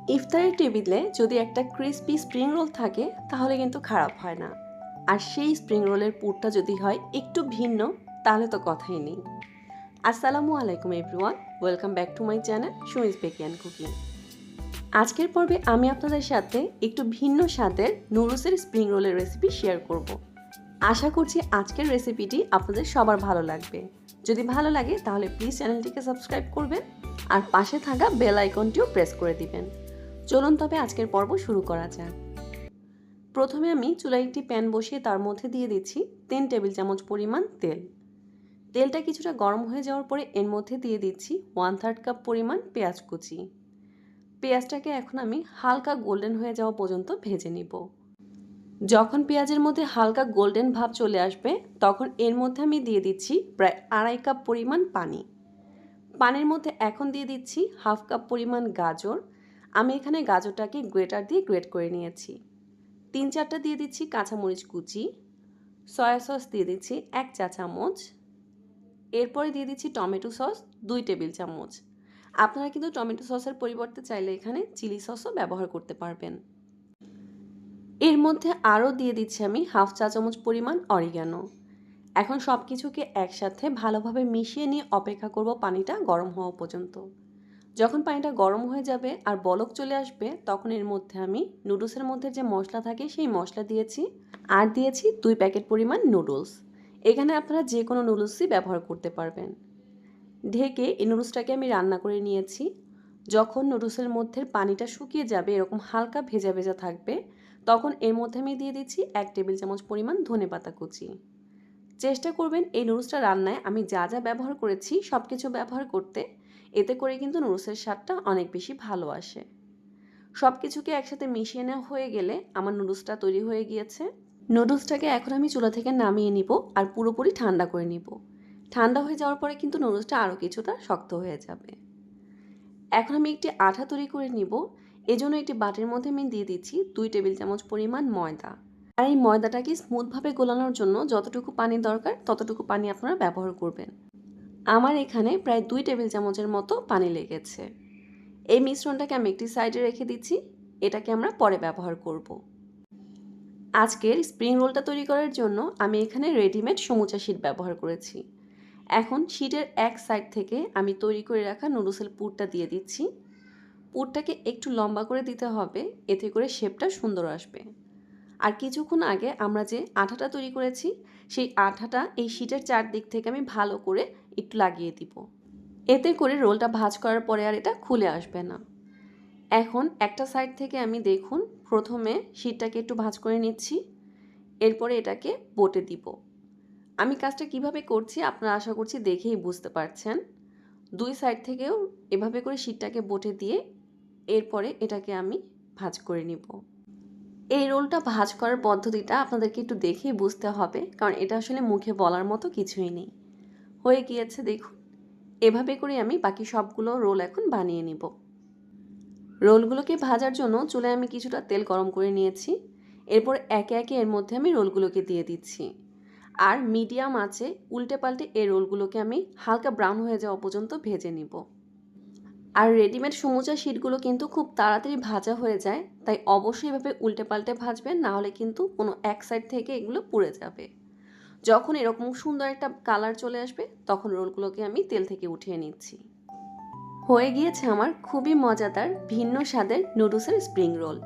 ইফতারের টেবিলে যদি একটা ক্রিসপি স্প্রিং রোল থাকে তাহলে কিন্তু খারাপ হয় না। আর সেই স্প্রিং রোলের পুরটা যদি হয় একটু ভিন্ন তাহলে তো কথাই নেই। আসসালামু আলাইকুম everyone, welcome back to my channel Sumi's baking and cooking. আজকের পর্বে আমি আপনাদের সাথে একটু ভিন্ন স্বাদের নুডলসের স্প্রিং রোলের রেসিপি শেয়ার করব। আশা করছি আজকের রেসিপিটি আপনাদের সবার ভালো লাগবে। যদি ভালো লাগে তাহলে প্লিজ চ্যানেলটিকে সাবস্ক্রাইব করবেন আর পাশে থাকা বেল আইকনটিও প্রেস করে দিবেন। চলুন তবে আজকের পর্ব শুরু করা যাক। প্রথমে আমি চুলায় একটি প্যান বসিয়ে তার মধ্যে দিয়ে দিচ্ছি 3 টেবিল চামচ পরিমাণ তেল। তেলটা কিছুটা গরম হয়ে যাওয়ার পরে এর মধ্যে দিয়ে দিচ্ছি 1/3 কাপ পরিমাণ পেঁয়াজ কুচি। পেঁয়াজটাকে এখন আমি হালকা গোল্ডেন হয়ে যাওয়া পর্যন্ত ভেজে নিব। যখন পেঁয়াজের মধ্যে হালকা গোল্ডেন ভাব চলে আসবে তখন এর মধ্যে আমি দিয়ে দিচ্ছি প্রায় 2.5 কাপ পরিমাণ পানি। পানির মধ্যে এখন দিয়ে দিচ্ছি 1/2 কাপ পরিমাণ গাজর। আমি এখানে গাজরটাকে গ্রেটার দিয়ে গ্রেট করে নিয়েছি। 3-4টা দিয়ে দিচ্ছি কাঁচামরিচ কুচি। সয়া সস দিয়ে দিচ্ছি 1 চা চামচ। এরপরে দিয়ে দিচ্ছি টমেটো সস 2 টেবিল চামচ। আপনারা কিন্তু টমেটো সসের পরিবর্তে চাইলে এখানে চিলি সসও ব্যবহার করতে পারবেন। এর মধ্যে আরও দিয়ে দিচ্ছি আমি 1/2 চা চামচ পরিমাণ অরিগ্যানো। এখন সব কিছুকে একসাথে ভালোভাবে মিশিয়ে নিয়ে অপেক্ষা করব পানিটা গরম হওয়া পর্যন্ত। যখন পানিটা গরম হয়ে যাবে আর বলক চলে আসবে তখন এর মধ্যে আমি নুডলসের মধ্যে যে মশলা থাকে সেই মশলা দিয়েছি আর দিয়েছি 2 প্যাকেট পরিমাণ নুডলস। এখানে আপনারা যে কোনো নুডলসই ব্যবহার করতে পারবেন। ঢেকে এই নুডলসটাকে আমি রান্না করে নিয়েছি। যখন নুডলসের মধ্যে পানিটা শুকিয়ে যাবে এরকম হালকা ভেজা ভেজা থাকবে তখন এর মধ্যে আমি দিয়ে দিচ্ছি 1 টেবিল চামচ পরিমাণ ধনেপাতা কুচি। চেষ্টা করবেন এই নুডলসটা রান্নায় আমি যা যা ব্যবহার করেছি সব কিছু ব্যবহার করতে, এতে করে কিন্তু নুডলসের স্বাদটা অনেক বেশি ভালো আসে। সব কিছুকে একসাথে মিশিয়ে নেওয়া হয়ে গেলে আমার নুডলসটা তৈরি হয়ে গিয়েছে। নুডলসটাকে এখন আমি চুলা থেকে নামিয়ে নিব আর পুরোপুরি ঠান্ডা করে নিব। ঠান্ডা হয়ে যাওয়ার পরে কিন্তু নুডলসটা আরও কিছুটা শক্ত হয়ে যাবে। এখন আমি একটি আঠা তৈরি করে নিব। এজন্য একটি বাটির মধ্যে আমি দিয়ে দিচ্ছি 2 টেবিল চামচ পরিমাণ ময়দা। আর এই ময়দাটাকে স্মুথভাবে গোলানোর জন্য যতটুকু পানি দরকার ততটুকু পানি আপনারা ব্যবহার করবেন। আমার এখানে প্রায় 2 টেবিল চামচের মতো পানি লেগেছে। এই মিশ্রণটাকে আমি একটি সাইডে রেখে দিচ্ছি, এটাকে আমরা পরে ব্যবহার করব। আজকের স্প্রিং রোলটা তৈরি করার জন্য আমি এখানে রেডিমেড সমুচা শিট ব্যবহার করেছি। এখন শিটের এক সাইড থেকে আমি তৈরি করে রাখা নুডলসের পুরটা দিয়ে দিচ্ছি। পুরটাকে একটু লম্বা করে দিতে হবে, এতে করে শেপটা সুন্দর আসবে। আর কিছুক্ষণ আগে আমরা যে আঠাটা তৈরি করেছি সেই আঠাটা এই শিটের চারদিক থেকে আমি ভালো করে একটু লাগিয়ে দিব। এতে করে রোলটা ভাঁজ করার পরে আর এটা খুলে আসবে না। এখন একটা সাইড থেকে আমি দেখুন প্রথমে শিটটাকে একটু ভাঁজ করে নিচ্ছি, এরপরে এটাকে বটে দিব। আমি কাজটা কিভাবে করছি আপনারা আশা করছি দেখেই বুঝতে পারছেন। 2 সাইড থেকেও এভাবে করে শিটটাকে বটে দিয়ে এরপরে এটাকে আমি ভাঁজ করে নিব। এই রোলটা ভাঁজ করার পদ্ধতিটা আপনাদেরকে একটু দেখেই বুঝতে হবে, কারণ এটা আসলে মুখে বলার মতো কিছুই নেই। হয়ে গিয়েছে দেখুন। এভাবে করে আমি বাকি সবগুলো রোল এখন বানিয়ে নিব। রোলগুলোকে ভাজার জন্য চুলায় আমি কিছুটা তেল গরম করে নিয়েছি। এরপর একে একে এর মধ্যে আমি রোলগুলোকে দিয়ে দিচ্ছি। আর মিডিয়াম আঁচে উল্টে পাল্টে এই রোলগুলোকে আমি হালকা ব্রাউন হয়ে যাওয়া পর্যন্ত ভেজে নিব। আর রেডিমেড সমুচা শিটগুলো কিন্তু খুব তাড়াতাড়ি ভাজা হয়ে যায়, তাই অবশ্যই এভাবে উল্টে পাল্টে ভাজবেন, না হলে কিন্তু কোনো এক সাইড থেকে এগুলো পুড়ে যাবে। যখন এরকম সুন্দর একটা কালার চলে আসবে তখন রোলগুলোকে আমি তেল থেকে উঠিয়ে নিচ্ছি। হয়ে গিয়েছে আমার খুবই মজাদার ভিন্ন স্বাদের নুডলসের স্প্রিং রোল।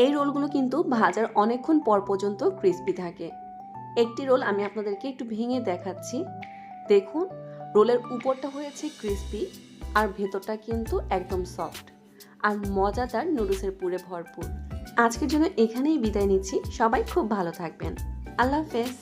এই রোলগুলো কিন্তু ভাজার অনেকক্ষণ পর পর্যন্ত ক্রিস্পি থাকে। একটি রোল আমি আপনাদেরকে একটু ভেঙে দেখাচ্ছি। দেখুন রোলের উপরটা হয়েছে ক্রিস্পি আর ভেতরটা কিন্তু একদম সফট আর মজাদার নুডলসের পুরে ভরপুর। আজকের জন্য এখানেই বিদায় নিচ্ছি। সবাই খুব ভালো থাকবেন। আল্লাহ হাফেজ।